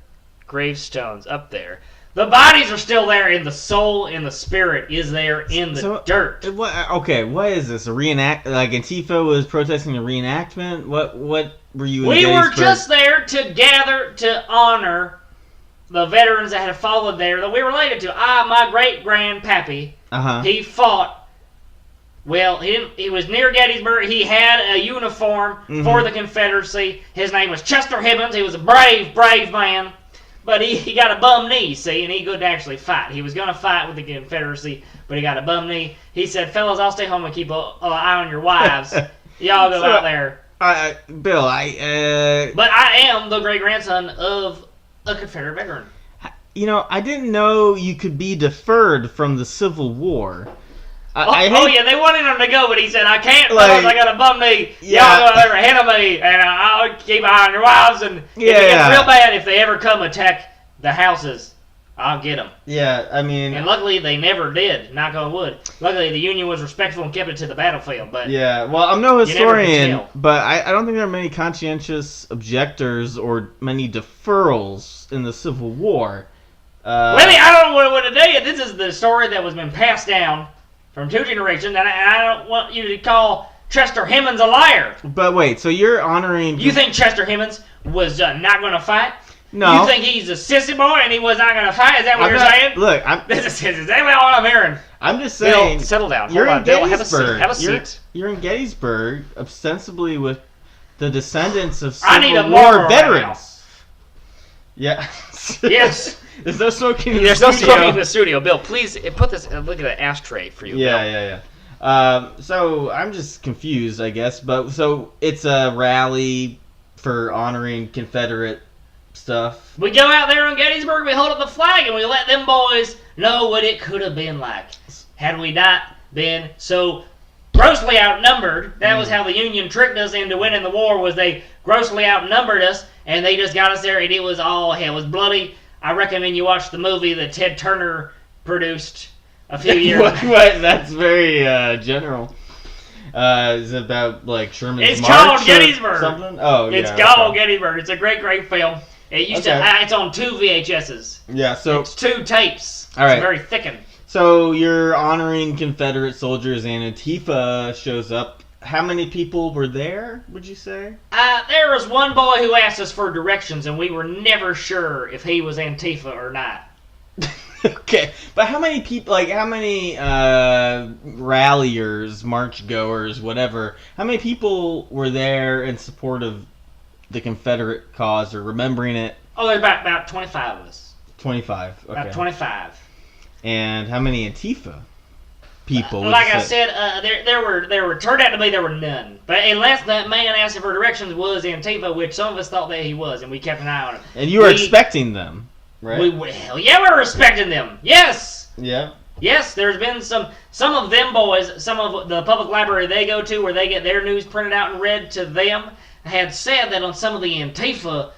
gravestones up there. The bodies are still there, and the soul and the spirit is there in the dirt. What is this? A reenact? Like Antifa was protesting a reenactment? What were you in We were Gettysburg? just there to gather to honor the veterans that had fallen there that we were related to. My great-grandpappy, he fought. Well, he was near Gettysburg. He had a uniform for the Confederacy. His name was Chester Hibbins. He was a brave, brave man. But he got a bum knee, see, and he couldn't actually fight. He was going to fight with the Confederacy, but he got a bum knee. He said, fellas, I'll stay home and keep an eye on your wives. Y'all go out there. Bill, But I am the great-grandson of a Confederate veteran. I didn't know you could be deferred from the Civil War. Yeah, they wanted him to go, but he said, I can't, fellas, I got a bum knee. Y'all go there ahead of me, and I'll keep an eye on your wives, and if it gets real bad, if they ever come attack the houses, I'll get them. Yeah, I mean... And luckily, they never did, knock on wood. Luckily, the Union was respectful and kept it to the battlefield, but... Yeah, well, I'm no historian, but I don't think there are many conscientious objectors or many deferrals in the Civil War. I don't know what to tell you. This is the story that was been passed down from 2 generations, and I don't want you to call Chester Himmons a liar. But wait, so you're honoring... You think Chester Himmons was not going to fight? No. You think he's a sissy boy and he was not going to fight? Is that what you're saying? Look, this is exactly all I'm hearing. I'm just saying... Bill, settle down. You're Hold on, in Bill. Gettysburg. Have a seat. You're in Gettysburg, ostensibly with the descendants of I need a Civil War marker veterans. Yeah. Yes. There's no smoking in the There's studio. no smoking in the studio. Bill, please put this. Look at the ashtray for you. Yeah. So I'm just confused, I guess. But so it's a rally for honoring Confederate stuff. We go out there in Gettysburg, we hold up the flag, and we let them boys know what it could have been like had we not been so grossly outnumbered. That was how the Union tricked us into winning the war. Was they grossly outnumbered us, and they just got us there, and it was all hell. It was bloody. I recommend you watch the movie that Ted Turner produced a few years ago. What? That's very general. Is it about like Sherman's It's March called or Gettysburg. something? Oh, yeah. It's called Gettysburg. It's a great, great film. It used Okay. to. It's on 2 VHSs. Yeah. So It's 2 tapes. All right. It's very thickened. So you're honoring Confederate soldiers, and Antifa shows up. How many people were there, would you say? There was one boy who asked us for directions, and we were never sure if he was Antifa or not. Okay, but how many people, like how many ralliers, march goers, whatever, how many people were there in support of the Confederate cause or remembering it? Oh, there's about 25 of us. 25, okay. About 25. And how many Antifa people? Like I said, there were turned out to be there were none. But unless that man asking for directions was Antifa, which some of us thought that he was, and we kept an eye on him. And you were expecting them, right? Hell yeah, we're respecting them. Yes. Yeah. Yes, there's been some of them boys, some of the public library they go to where they get their news printed out and read to them, had said that on some of the Antifa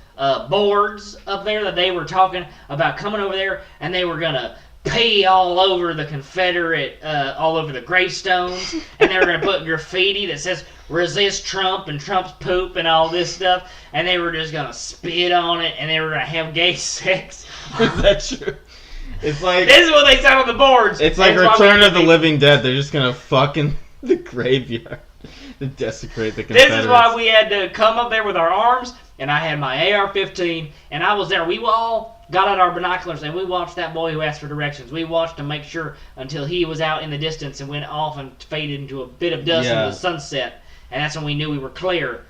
boards up there that they were talking about coming over there and they were going to pee all over the Confederate, all over the gravestones, and they were going to put graffiti that says resist Trump and Trump's poop and all this stuff, and they were just going to spit on it, and they were going to have gay sex. Is that true? It's like this is what they said on the boards. It's like Return of the Living Dead. They're just going to fuck in the graveyard to desecrate the Confederates. This is why we had to come up there with our arms, and I had my AR-15, and I was there. We all got out our binoculars, and we watched that boy who asked for directions. We watched him make sure until he was out in the distance and went off and faded into a bit of dust into the sunset, and that's when we knew we were clear.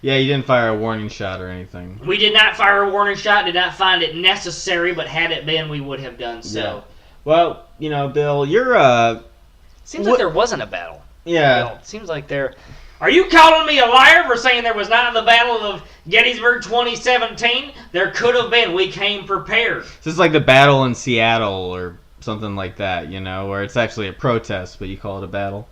Yeah, you didn't fire a warning shot or anything. We did not fire a warning shot, did not find it necessary, but had it been, we would have done so. Yeah. Well, you know, Bill, you're Seems like there wasn't a battle. Yeah. Bill. Seems like there... Are you calling me a liar for saying there was not the Battle of Gettysburg 2017? There could have been. We came prepared. This is like the battle in Seattle or something like that, you know, where it's actually a protest, but you call it a battle.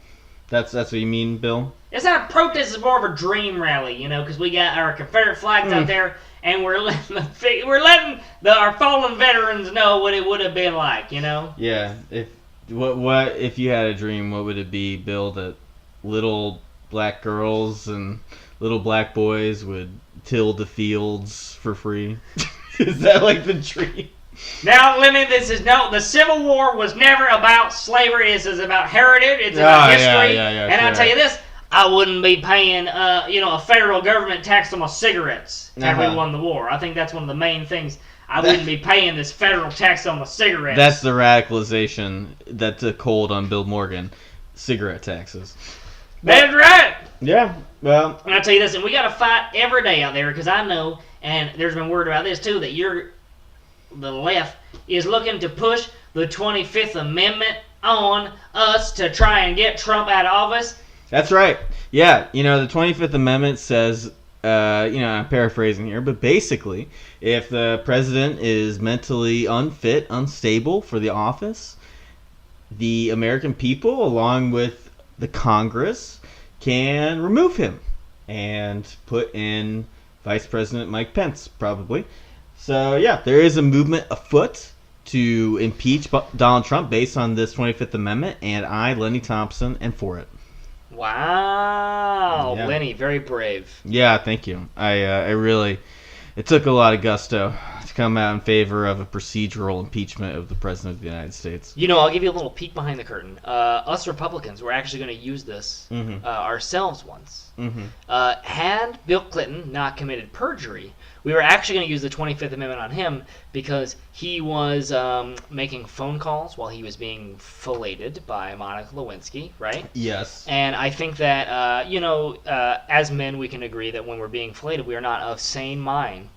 That's what you mean, Bill? It's not a protest, it's more of a dream rally, you know, because we got our Confederate flags out there, and we're letting our fallen veterans know what it would have been like, you know? Yeah. If you had a dream, what would it be, Bill? That little black girls and little black boys would till the fields for free? Is that like the dream? Now, Lenny, the Civil War was never about slavery. This is about heritage. It's about history. Yeah, and I'll tell you this, I wouldn't be paying, a federal government tax on my cigarettes had we won the war. I think that's one of the main things. I wouldn't be paying this federal tax on my cigarettes. That's the radicalization that took hold on Bill Morgan. Cigarette taxes. That's right. Yeah, well. And I'll tell you this, and we got to fight every day out there, because I know, and there's been word about this too, that the left is looking to push the 25th Amendment on us to try and get Trump out of office. That's right. Yeah, the 25th Amendment says, I'm paraphrasing here, but basically, if the president is mentally unfit, unstable for the office, the American people, along with the Congress, can remove him and put in Vice President Mike Pence, probably. So, yeah, there is a movement afoot to impeach Donald Trump based on this 25th Amendment, and I, Lenny Thompson, am for it. Wow, Yeah. Lenny, very brave. Yeah, thank you. I really, it took a lot of gusto to come out in favor of a procedural impeachment of the President of the United States. I'll give you a little peek behind the curtain. Us Republicans were actually going to use this ourselves once. Had Bill Clinton not committed perjury, we were actually going to use the 25th Amendment on him because he was making phone calls while he was being filleted by Monica Lewinsky, right? Yes. And I think that, as men, we can agree that when we're being filleted, we are not of sane mind.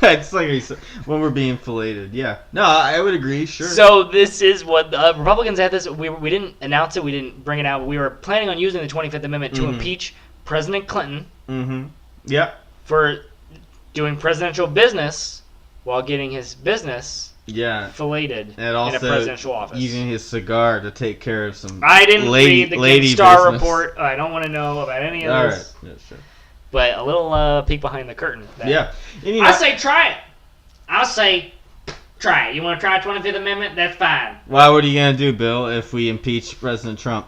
It's like you said, when we're being filleted. Yeah. No, I would agree, sure. So this is what Republicans had this. We didn't announce it. We didn't bring it out. We were planning on using the 25th Amendment to impeach President Clinton. Yep. For doing presidential business while getting his business filleted and also in a presidential office. Using his cigar to take care of some I didn't read the Good Star business. Report. I don't want to know about any of All this. right. Yeah, sure. But a little peek behind the curtain. Yeah. And, I say try it. I say try it. You want to try 25th Amendment? That's fine. Well, what are you going to do, Bill, if we impeach President Trump?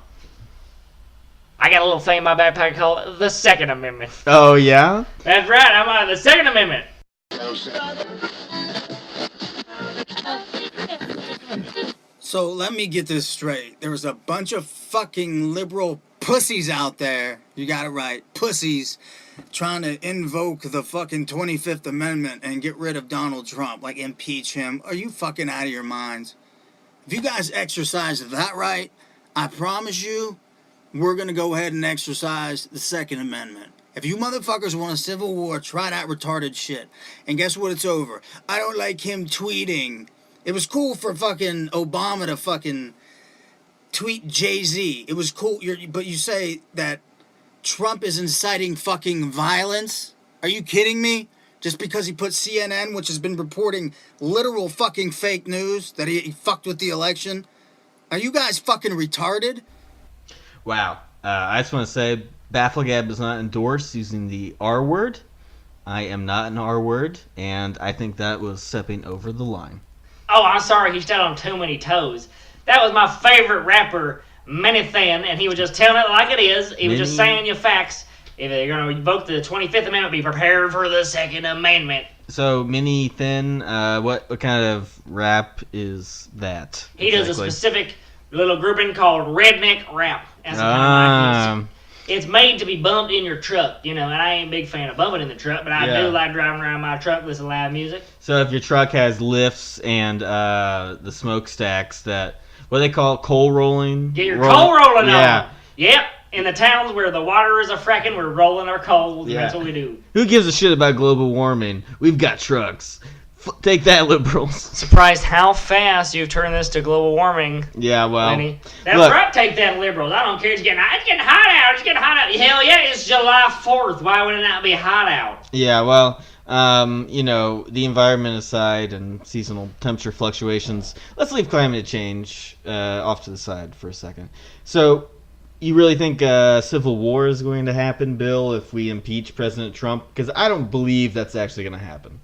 I got a little thing in my backpack called the Second Amendment. Oh, yeah? That's right. I'm on the Second Amendment. So let me get this straight. There was a bunch of fucking liberal pussies out there, you got it right, pussies, trying to invoke the fucking 25th Amendment and get rid of Donald Trump, like impeach him. Are you fucking out of your minds? If you guys exercise that right, I promise you, we're going to go ahead and exercise the Second Amendment. If you motherfuckers want a civil war, try that retarded shit. And guess what? It's over. I don't like him tweeting. It was cool for fucking Obama to fucking tweet Jay-Z. It was cool. But you say that Trump is inciting fucking violence? Are you kidding me? Just because he put CNN, which has been reporting literal fucking fake news, that he fucked with the election? Are you guys fucking retarded? Wow. I just want to say, BAFFLEGAB does not endorse using the R word. I am not an R word, and I think that was stepping over the line. Oh, I'm sorry, he stepped on too many toes. That was my favorite rapper, Many Thin, and he was just telling it like it is. He was just saying your facts. If they're going to invoke the 25th Amendment, be prepared for the Second Amendment. So, Many Thin, what kind of rap is that? He does a specific little grouping called redneck rap. That's the kind of music. It's made to be bumped in your truck, and I ain't a big fan of bumping in the truck, but I do like driving around my truck listening to loud music. So if your truck has lifts and the smokestacks that, what do they call it, coal rolling? Get your coal rolling on. Yep. In the towns where the water is a fracking, we're rolling our coals, and that's what we do. Who gives a shit about global warming? We've got trucks. Take that, liberals. Surprised how fast you've turned this to global warming. Yeah, well. Lenny. That's right, take that, liberals. I don't care. It's getting hot out. It's getting hot out. Hell yeah, it's July 4th. Why would it not be hot out? Yeah, well, The environment aside and seasonal temperature fluctuations, let's leave climate change off to the side for a second. So, you really think a civil war is going to happen, Bill, if we impeach President Trump? Because I don't believe that's actually going to happen.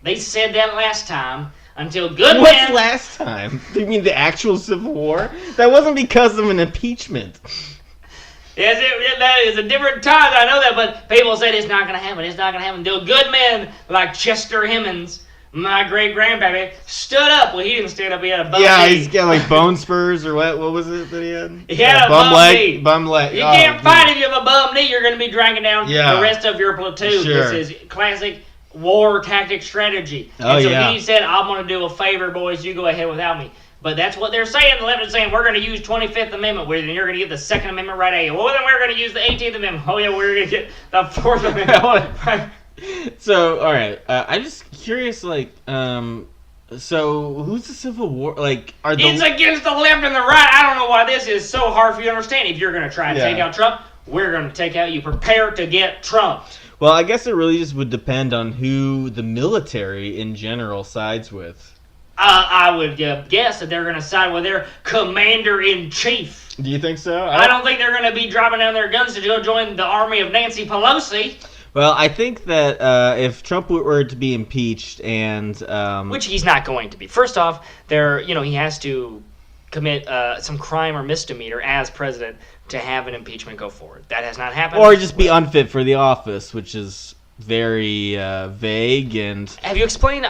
They said that last time until good What's men... last time? Do you mean the actual Civil War? That wasn't because of an impeachment. Yes, that is a different time. I know that, but people said it's not going to happen. It's not going to happen until good men like Chester Hemmons, my great-grandpappy, stood up. Well, he didn't stand up. He had a bum knee. He's got like bone spurs or what? What was it that he had? He had a bum knee. Bum leg. You can't fight if you have a bum knee. You're going to be dragging down Yeah. the rest of your platoon. Sure. This is classic war tactic strategy. Oh, and so yeah. he said, I'm going to do a favor, boys. You go ahead without me. But that's what they're saying. The left is saying, we're going to use 25th Amendment, and you're going to get the Second Amendment right. Well, then we're going to use the 18th Amendment. Oh, yeah, we're going to get the 4th Amendment. So, all right. I'm just curious, so who's the Civil War? It's against the left and the right. I don't know why this is so hard for you to understand. If you're going to try and take out Trump, we're going to take out you. Prepare to get trumped. Well, I guess it really just would depend on who the military in general sides with. I would guess that they're going to side with their commander-in-chief. Do you think so? I don't think they're going to be dropping down their guns to go join the army of Nancy Pelosi. Well, I think that if Trump were to be impeached and... Which he's not going to be. First off, he has to commit some crime or misdemeanor as president to have an impeachment go forward. That has not happened. Or just be unfit for the office, which is very vague and... Have you explained,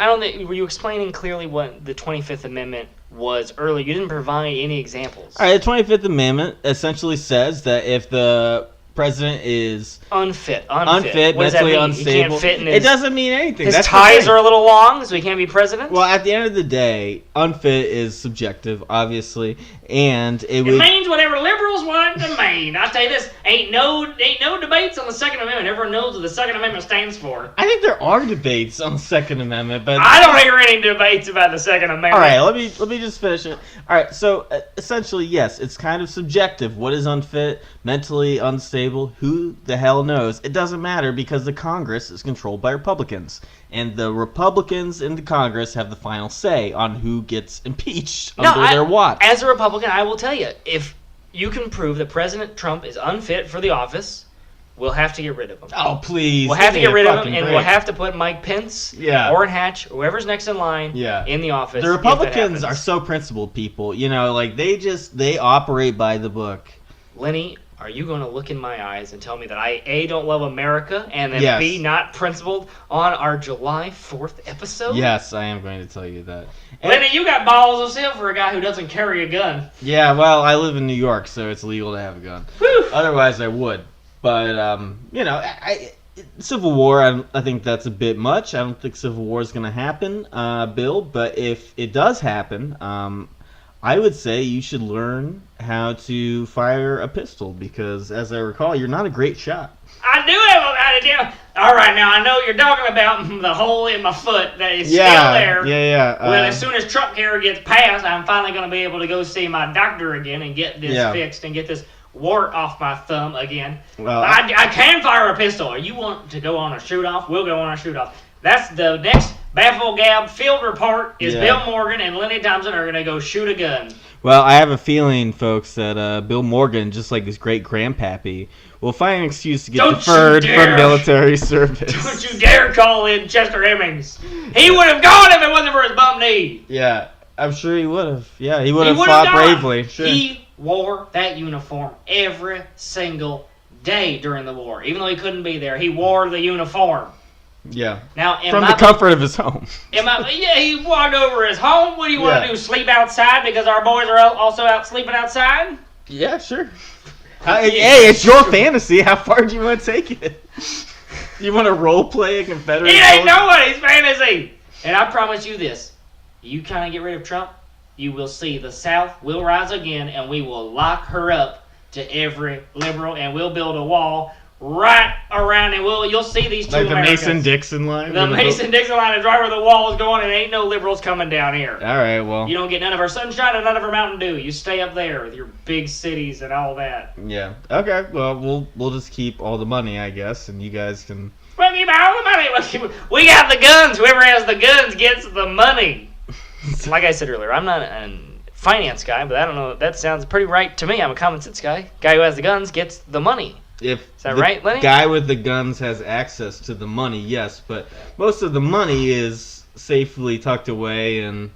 were you explaining clearly what the 25th Amendment was earlier? You didn't provide any examples. All right, the 25th Amendment essentially says that if the president is unfit, mentally unstable, he can't fit in his, it doesn't mean anything. His ties are a little long, so he can't be president. Well, at the end of the day, unfit is subjective, obviously, and it means whatever liberals want it to mean. I'll tell you this: ain't no debates on the Second Amendment. Everyone knows what the Second Amendment stands for. I think there are debates on the Second Amendment, but I don't hear any debates about the Second Amendment. All right, let me just finish it. All right, so essentially, yes, it's kind of subjective. What is unfit, mentally unstable? Who the hell knows? It doesn't matter because the Congress is controlled by Republicans, and the Republicans in the Congress have the final say on who gets impeached under their watch. As a Republican, I will tell you, if you can prove that President Trump is unfit for the office, we'll have to get rid of him. Oh, please. We'll have to get rid of him, and we'll have to put Mike Pence, Orrin Hatch, whoever's next in line, in the office. The Republicans are so principled people. They operate by the book. Lenny, are you going to look in my eyes and tell me that I, A, don't love America, and then B, not principled on our July 4th episode? Yes, I am going to tell you that. Lenny, you got balls of steel for a guy who doesn't carry a gun. Yeah, well, I live in New York, so it's legal to have a gun. Whew. Otherwise, I would. But, Civil War, I think that's a bit much. I don't think Civil War is going to happen, Bill. But if it does happen, I would say you should learn how to fire a pistol because, as I recall, you're not a great shot. I do have an idea. All right, now I know you're talking about the hole in my foot that is still there. Yeah. Well, as soon as Trump care gets passed, I'm finally going to be able to go see my doctor again and get this fixed and get this wart off my thumb again. Well, I can fire a pistol. You want to go on a shoot-off? We'll go on a shoot-off. That's the next BAFFLEGAB field report is Bill Morgan and Lenny Thompson are going to go shoot a gun. Well, I have a feeling, folks, that Bill Morgan, just like his great-grandpappy, will find an excuse to get deferred from military service. Don't you dare call in Chester Hemmings. He would have gone if it wasn't for his bum knee. Yeah, I'm sure he would have. Yeah, he would have fought bravely. Sure. He wore that uniform every single day during the war. Even though he couldn't be there, he wore the uniform. Yeah. Now, from the comfort of his home. He walked over his home. What do you want to do? Sleep outside because our boys are also out sleeping outside? Yeah, sure. Hey, it's your fantasy. How far do you want to take it? You want to role play a Confederate? It ain't nobody's fantasy. And I promise you this: you kind of get rid of Trump, you will see the South will rise again, and we will lock her up to every liberal, and we'll build a wall right around it. You'll see these two like the Americans. Mason-Dixon line? The Mason-Dixon line is right where the wall is going, and ain't no liberals coming down here. All right, well. You don't get none of our sunshine and none of our Mountain Dew. You stay up there with your big cities and all that. Yeah. Okay, well, we'll just keep all the money, I guess, and you guys can... We'll keep all the money. We got the guns. Whoever has the guns gets the money. Like I said earlier, I'm not a finance guy, but I don't know. That sounds pretty right to me. I'm a common sense guy. Guy who has the guns gets the money. Is that right, Lenny? Guy with the guns has access to the money, yes, but most of the money is safely tucked away and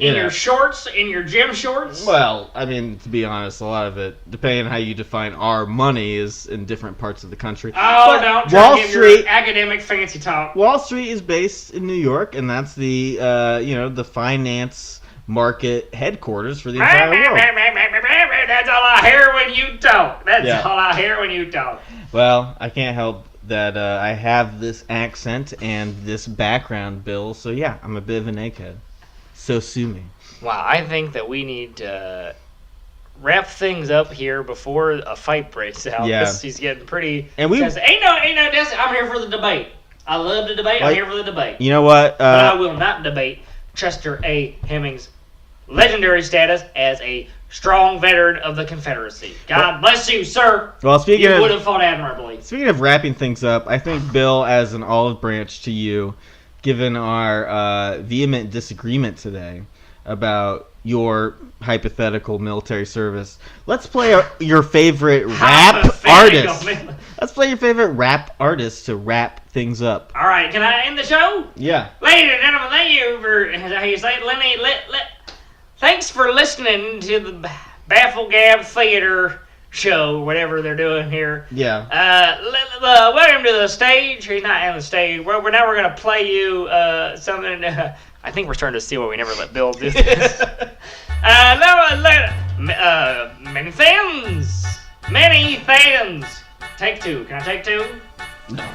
in your shorts, in your gym shorts. Well, I mean, to be honest, a lot of it, depending on how you define our money, is in different parts of the country. Oh, don't try to give your academic fancy talk. Wall Street is based in New York, and that's the the finance market headquarters for the entire world. That's all I hear when you talk. That's all I hear when you talk. Well, I can't help that I have this accent and this background, Bill. So yeah, I'm a bit of an egghead. So sue me. Wow, I think that we need to wrap things up here before a fight breaks out. Yeah. He's getting pretty. And we ain't no. I'm here for the debate. I love to debate. I'm here for the debate. You know what? But I will not debate Chester A. Hemmings' legendary status as a strong veteran of the Confederacy. God bless you, sir. Well, you would have fought admirably. Speaking of wrapping things up, I think, Bill, as an olive branch to you, given our vehement disagreement today about your hypothetical military service, let's play your favorite rap artist. Let's play your favorite rap artist to wrap things up. All right, can I end the show? Yeah. Ladies and gentlemen, thank you for, how you say it, Lenny, thanks for listening to the BAFFLEGAB Theater show, whatever they're doing here. Yeah. Welcome to the stage. He's not on the stage. We're going to play you something. I think we're starting to see why we never let Bill do this. Many fans. Take two. Can I take two? No.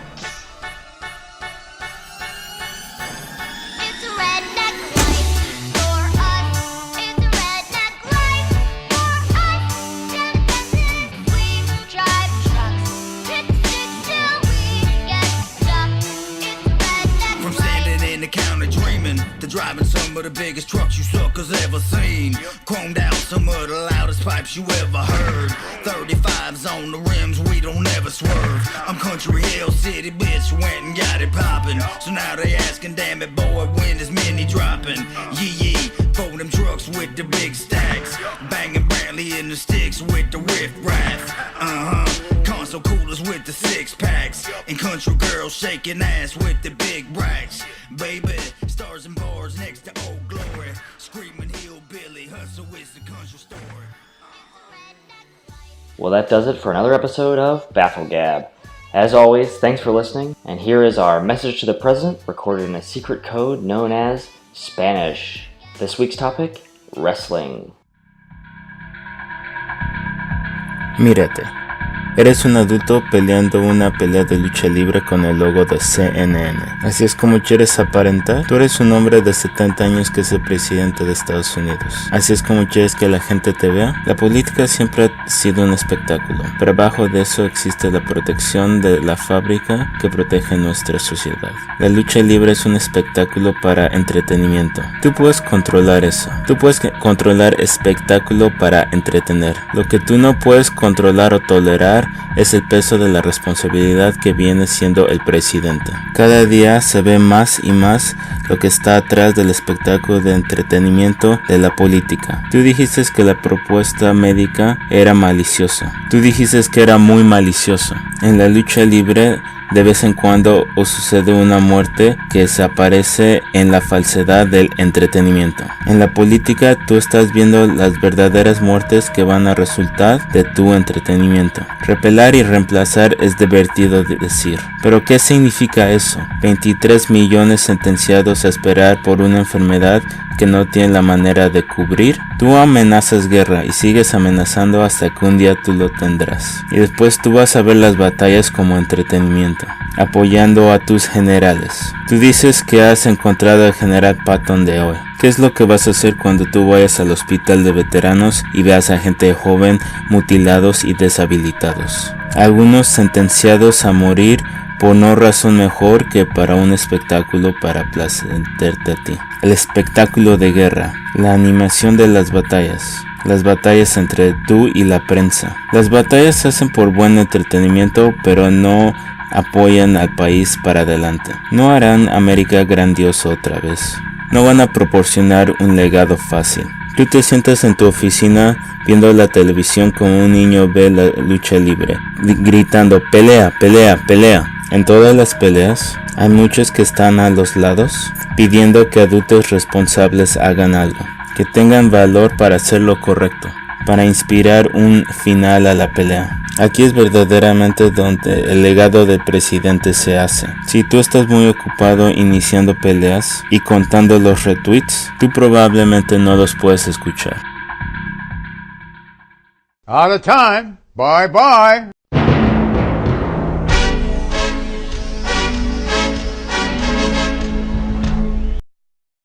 Driving some of the biggest trucks you suckers ever seen. Chromed out some of the loudest pipes you ever heard. 35s on the rims, we don't ever swerve. I'm Country Hill City, bitch, went and got it poppin'. So now they asking, damn it, boy, when is Mini dropping? Yee, for them trucks with the big stacks. Banging Brantley in the sticks with the riff raff. Console coolers with the 6-packs. And country girls shaking ass with the big racks. Baby, stars and bars next to Old Glory. Screaming hillbilly, hustle is the country story. Well, that does it for another episode of BAFFLEGAB. As always, thanks for listening, and here is our message to the president recorded in a secret code known as Spanish. This week's topic, wrestling. Mírate. Eres un adulto peleando una pelea de lucha libre con el logo de CNN. ¿Así es como quieres aparentar? Tú eres un hombre de 70 años que es el presidente de Estados Unidos. ¿Así es como quieres que la gente te vea? La política siempre ha sido un espectáculo, pero abajo de eso existe la protección de la fábrica que protege nuestra sociedad. La lucha libre es un espectáculo para entretenimiento. Tú puedes controlar eso. Tú puedes controlar espectáculo para entretener. Lo que tú no puedes controlar o tolerar es el peso de la responsabilidad que viene siendo el presidente. Cada día se ve más y más lo que está atrás del espectáculo de entretenimiento de la política. Tú dijiste que la propuesta médica era maliciosa. Tú dijiste que era muy malicioso. En la lucha libre de vez en cuando os sucede una muerte que se aparece en la falsedad del entretenimiento. En la política tú estás viendo las verdaderas muertes que van a resultar de tu entretenimiento. Repelar y reemplazar es divertido de decir. ¿Pero qué significa eso? 23 millones sentenciados a esperar por una enfermedad que no tiene la manera de cubrir. Tú amenazas guerra y sigues amenazando hasta que un día tú lo tendrás. Y después tú vas a ver las batallas como entretenimiento, apoyando a tus generales. Tú dices que has encontrado al general Patton de hoy. ¿Qué es lo que vas a hacer cuando tú vayas al hospital de veteranos y veas a gente joven mutilados y deshabilitados? Algunos sentenciados a morir por no razón mejor que para un espectáculo para placentarte a ti. El espectáculo de guerra, la animación de las batallas entre tú y la prensa. Las batallas se hacen por buen entretenimiento, pero no apoyan al país para adelante. No harán América grandioso otra vez. No van a proporcionar un legado fácil. Tú te sientas en tu oficina viendo la televisión como un niño ve la lucha libre, gritando pelea, pelea, pelea. En todas las peleas hay muchos que están a los lados pidiendo que adultos responsables hagan algo, que tengan valor para hacer lo correcto, para inspirar un final a la pelea. Aquí es verdaderamente donde el legado del presidente se hace. Si tú estás muy ocupado iniciando peleas y contando los retweets, tú probablemente no los puedes escuchar. Out of time. Bye bye.